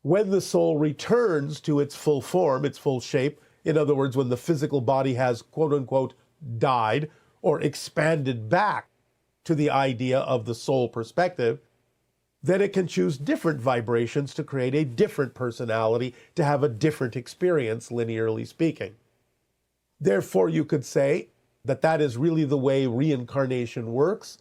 When the soul returns to its full form, its full shape, in other words, when the physical body has, quote unquote, died or expanded back to the idea of the soul perspective, then it can choose different vibrations to create a different personality, to have a different experience, linearly speaking. Therefore, you could say that that is really the way reincarnation works,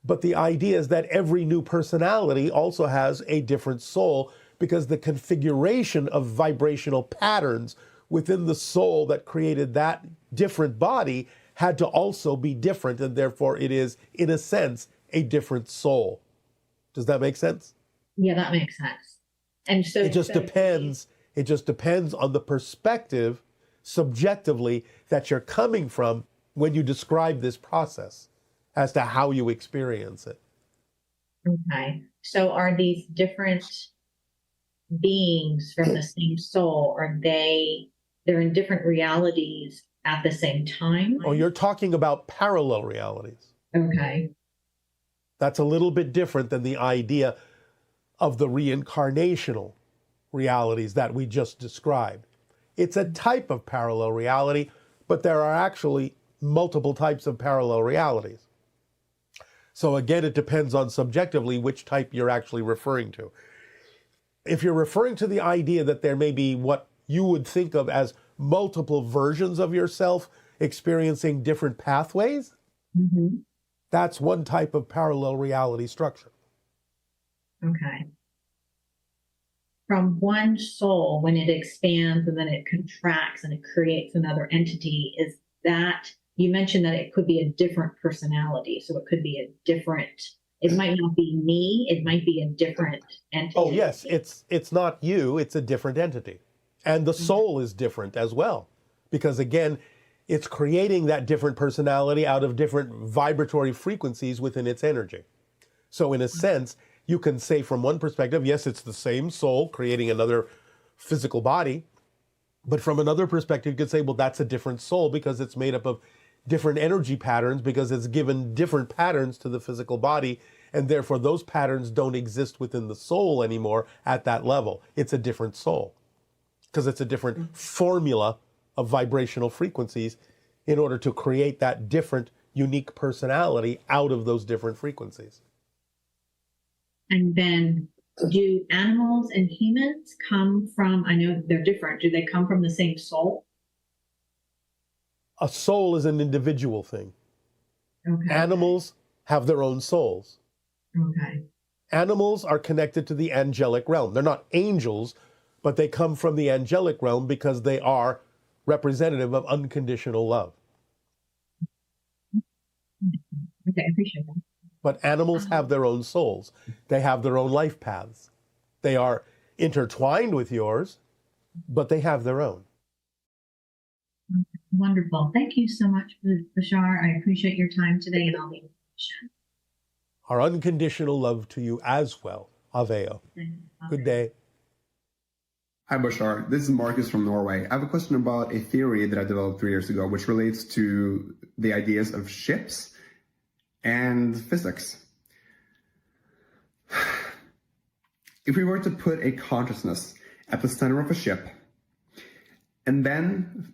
but the idea is that every new personality also has a different soul, because the configuration of vibrational patterns within the soul that created that different body had to also be different, and therefore it is, in a sense, a different soul. Does that make sense? Yeah, that makes sense. And so it just depends on the perspective subjectively that you're coming from when you describe this process as to how you experience it. Okay. So are these different beings from the same soul? Are they're in different realities at the same time? Oh, you're talking about parallel realities. Okay. That's a little bit different than the idea of the reincarnational realities that we just described. It's a type of parallel reality, but there are actually multiple types of parallel realities. So again, it depends on subjectively which type you're actually referring to. If you're referring to the idea that there may be what you would think of as multiple versions of yourself experiencing different pathways, that's one type of parallel reality structure. Okay. From one soul, when it expands and then it contracts and it creates another entity, is that, you mentioned that it could be a different personality. So it could be a different, it might not be me, it might be a different entity. Oh yes, it's not you, it's a different entity. And the soul is different as well. Because again, it's creating that different personality out of different vibratory frequencies within its energy. So in a sense, you can say from one perspective, yes, it's the same soul creating another physical body. But from another perspective, you could say, well, that's a different soul because it's made up of different energy patterns, because it's given different patterns to the physical body. And therefore, those patterns don't exist within the soul anymore at that level. It's a different soul because it's a different formula of vibrational frequencies in order to create that different, unique personality out of those different frequencies. And then do animals and humans come from, I know they're different, do they come from the same soul? A soul is an individual thing. Okay. Animals have their own souls. Okay. Animals are connected to the angelic realm. They're not angels, but they come from the angelic realm because they are representative of unconditional love. Okay, I appreciate that. But animals have their own souls. They have their own life paths. They are intertwined with yours, but they have their own. Wonderful. Thank you so much, Bashar. I appreciate your time today and all the information. Our unconditional love to you as well. Aveo. Good day. Hi, Bashar. This is Marcus from Norway. I have a question about a theory that I developed 3 years ago, which relates to the ideas of ships and physics. If we were to put a consciousness at the center of a ship and then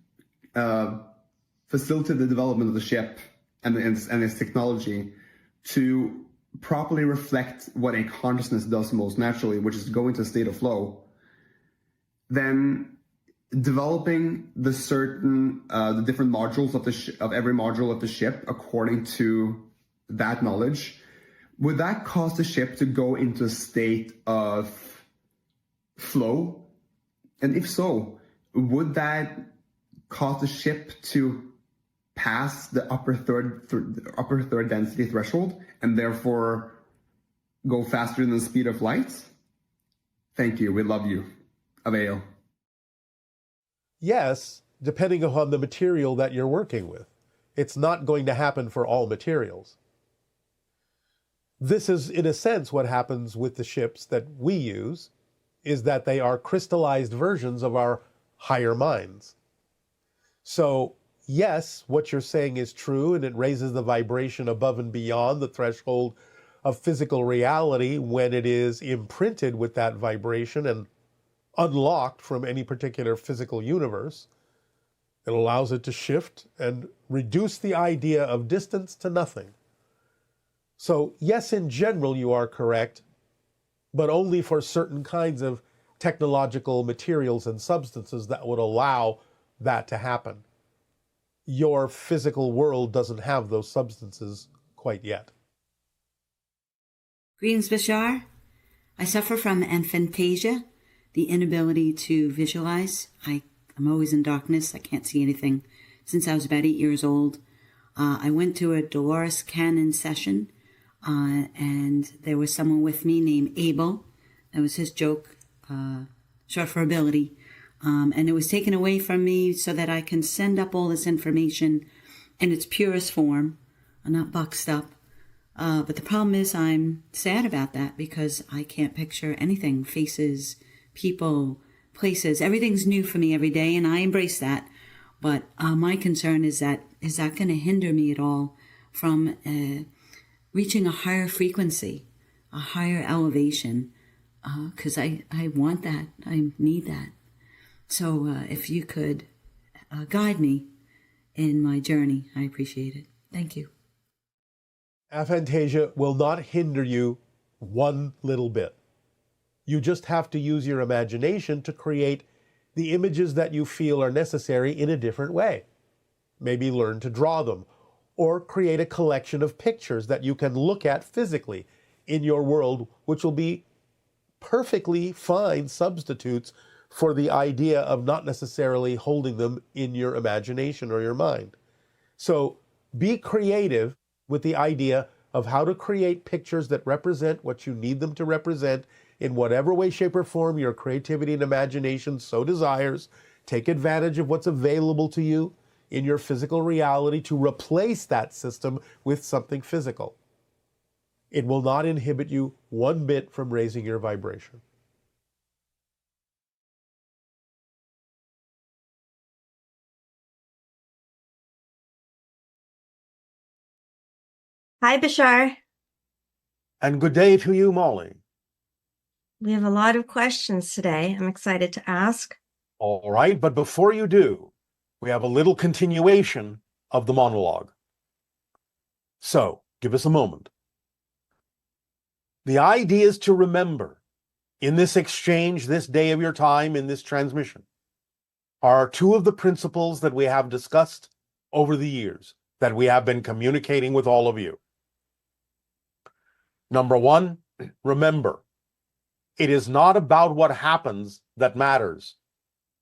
facilitate the development of the ship and its technology to properly reflect what a consciousness does most naturally, which is go into a state of flow, then developing the different modules of every module of the ship according to that knowledge, would that cause the ship to go into a state of flow? And if so, would that cause the ship to pass the upper third density threshold and therefore go faster than the speed of light? Thank you. We love you. Avail. Yes, depending upon the material that you're working with. It's not going to happen for all materials. This is, in a sense, what happens with the ships that we use, is that they are crystallized versions of our higher minds. So, yes, what you're saying is true, and it raises the vibration above and beyond the threshold of physical reality when it is imprinted with that vibration and unlocked from any particular physical universe. It allows it to shift and reduce the idea of distance to nothing. So yes, in general, you are correct, but only for certain kinds of technological materials and substances that would allow that to happen. Your physical world doesn't have those substances quite yet. Greetings, Bashar. I suffer from aphantasia, the inability to visualize. I'm always in darkness. I can't see anything since I was about 8 years old. I went to a Dolores Cannon session, and there was someone with me named Abel. That was his joke, short for ability. And it was taken away from me so that I can send up all this information in its purest form, not boxed up. But the problem is I'm sad about that because I can't picture anything, faces, people, places. Everything's new for me every day, and I embrace that. But my concern is that going to hinder me at all from reaching a higher frequency, a higher elevation? Because I want that. I need that. So if you could guide me in my journey, I appreciate it. Thank you. Aphantasia will not hinder you one little bit. You just have to use your imagination to create the images that you feel are necessary in a different way. Maybe learn to draw them, or create a collection of pictures that you can look at physically in your world, which will be perfectly fine substitutes for the idea of not necessarily holding them in your imagination or your mind. So be creative with the idea of how to create pictures that represent what you need them to represent in whatever way, shape, or form your creativity and imagination so desires. Take advantage of what's available to you in your physical reality to replace that system with something physical. It will not inhibit you one bit from raising your vibration. Hi, Bashar. And good day to you, Molly. We have a lot of questions today. I'm excited to ask. All right, but before you do, we have a little continuation of the monologue. So, give us a moment. The idea is to remember, in this exchange, this day of your time, in this transmission, are two of the principles that we have discussed over the years, that we have been communicating with all of you. Number one, remember, it is not about what happens that matters.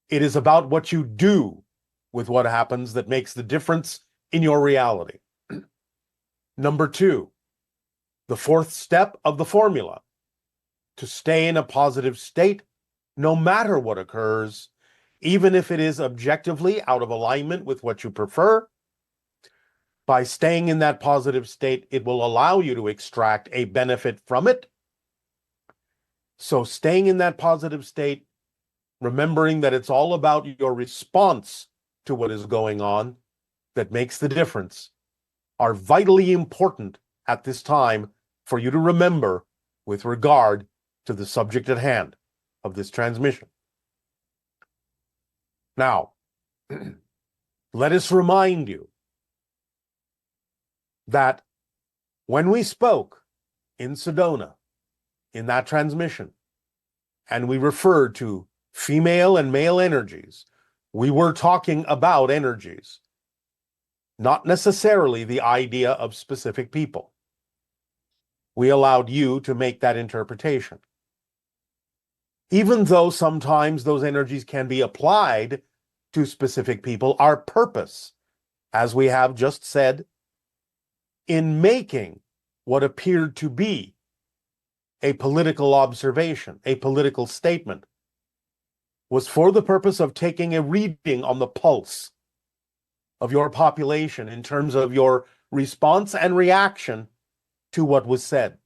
It is about what you do with what happens that makes the difference in your reality. Number two, the fourth step of the formula, to stay in a positive state no matter what occurs, even if it is objectively out of alignment with what you prefer. By staying in that positive state, it will allow you to extract a benefit from it. So staying in that positive state, remembering that it's all about your response to what is going on that makes the difference, are vitally important at this time for you to remember with regard to the subject at hand of this transmission. Now, let us remind you that when we spoke in Sedona, in that transmission, and we referred to female and male energies, we were talking about energies, not necessarily the idea of specific people. We allowed you to make that interpretation. Even though sometimes those energies can be applied to specific people, our purpose, as we have just said, in making what appeared to be a political observation, a political statement, was for the purpose of taking a reading on the pulse of your population in terms of your response and reaction to what was said.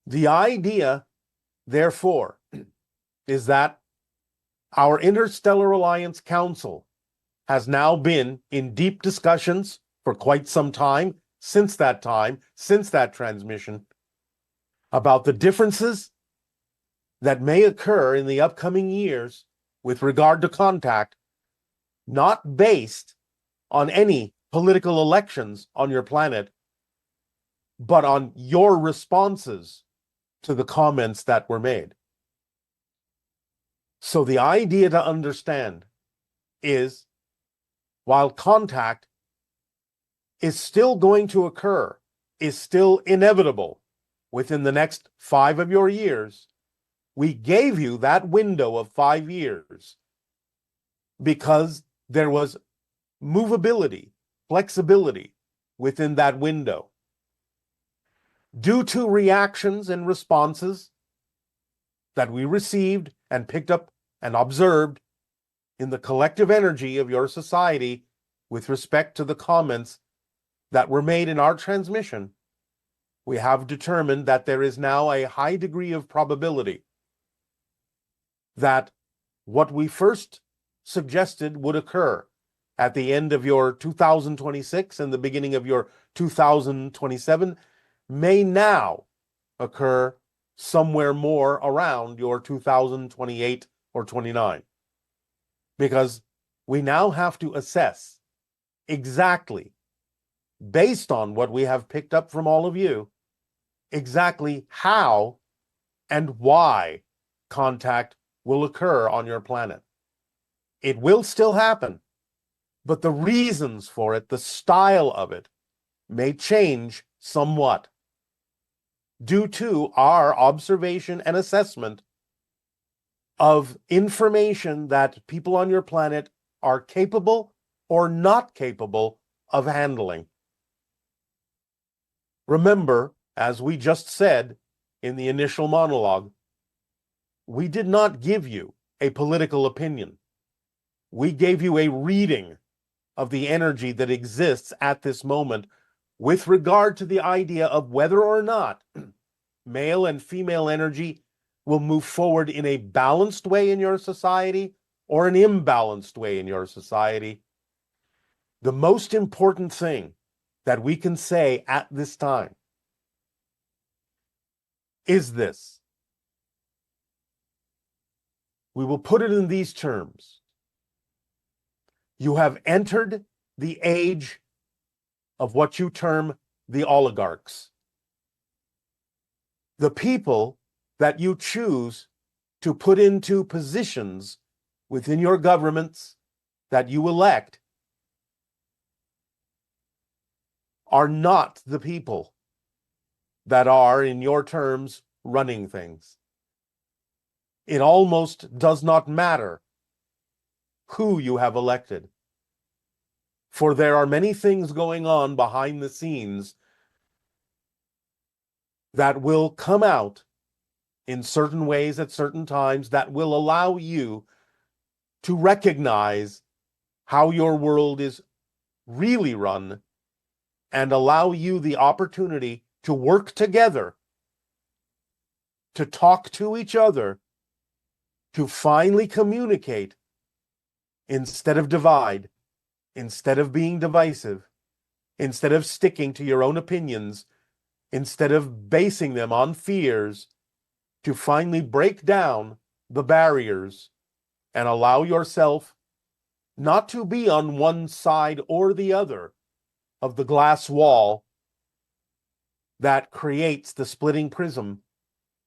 The idea, therefore, is that our Interstellar Alliance Council has now been in deep discussions for quite some time, since that transmission, about the differences that may occur in the upcoming years with regard to contact, not based on any political elections on your planet, but on your responses to the comments that were made. So the idea to understand is, while contact is still going to occur, is still inevitable within the next 5 of your years, we gave you that window of 5 years because there was movability, flexibility within that window. Due to reactions and responses that we received and picked up and observed in the collective energy of your society with respect to the comments that were made in our transmission, we have determined that there is now a high degree of probability that what we first suggested would occur at the end of your 2026 and the beginning of your 2027 may now occur somewhere more around your 2028 or 29. Because we now have to assess exactly, based on what we have picked up from all of you, exactly how and why contact will occur on your planet. It will still happen, but the reasons for it, the style of it, may change somewhat due to our observation and assessment of information that people on your planet are capable or not capable of handling. Remember, as we just said in the initial monologue, we did not give you a political opinion. We gave you a reading of the energy that exists at this moment with regard to the idea of whether or not male and female energy will move forward in a balanced way in your society or an imbalanced way in your society. The most important thing that we can say at this time is this. We will put it in these terms. You have entered the age of what you term the oligarchs. The people that you choose to put into positions within your governments that you elect are not the people that are, in your terms, running things. It almost does not matter who you have elected, for there are many things going on behind the scenes that will come out in certain ways at certain times that will allow you to recognize how your world is really run and allow you the opportunity to work together, to talk to each other, to finally communicate instead of divide, instead of being divisive, instead of sticking to your own opinions, instead of basing them on fears, to finally break down the barriers and allow yourself not to be on one side or the other of the glass wall that creates the splitting prism,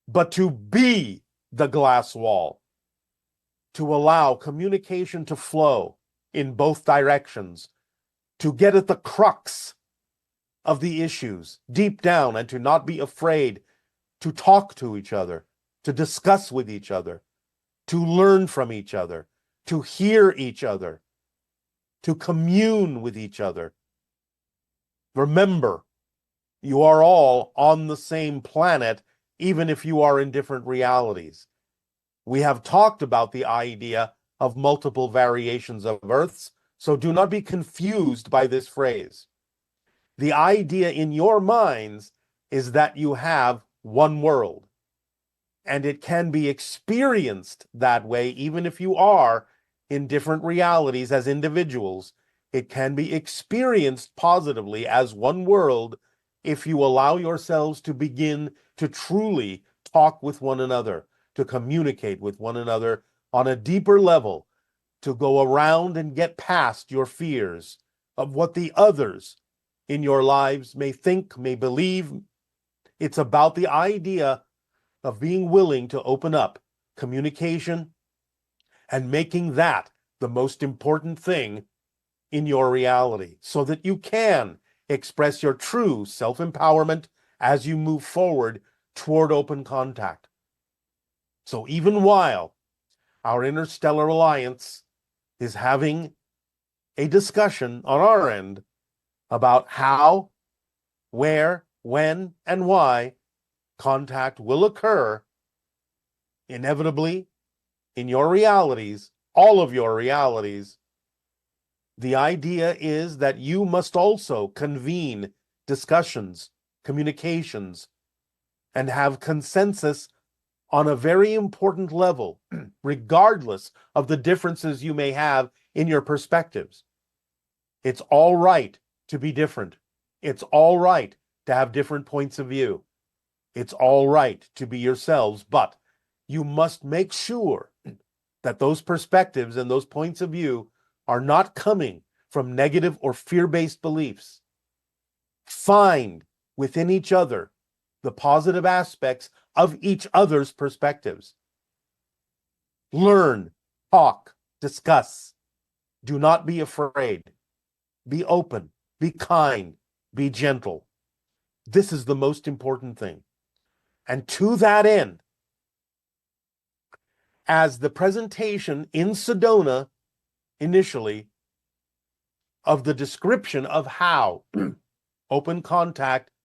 but to be the glass wall, to allow communication to flow in both directions, to get at the crux of the issues deep down and to not be afraid to talk to each other, to discuss with each other, to learn from each other, to hear each other, to commune with each other. Remember, you are all on the same planet, even if you are in different realities. We have talked about the idea of multiple variations of Earths, so do not be confused by this phrase. The idea in your minds is that you have one world, and it can be experienced that way even if you are in different realities as individuals. It can be experienced positively as one world if you allow yourselves to begin to truly talk with one another, to communicate with one another on a deeper level, to go around and get past your fears of what the others in your lives may think, may believe. It's about the idea of being willing to open up communication and making that the most important thing in your reality so that you can express your true self-empowerment as you move forward toward open contact. So even while our Interstellar Alliance is having a discussion on our end about how, where, when, and why contact will occur, inevitably, in your realities, all of your realities, the idea is that you must also convene discussions, communications and have consensus on a very important level, regardless of the differences you may have in your perspectives. It's all right to be different. It's all right to have different points of view. It's all right to be yourselves, but you must make sure that those perspectives and those points of view are not coming from negative or fear-based beliefs. Find within each other the positive aspects of each other's perspectives. Learn, talk, discuss. Do not be afraid. Be open, be kind, be gentle. This is the most important thing. And to that end, as the presentation in Sedona initially of the description of how open contact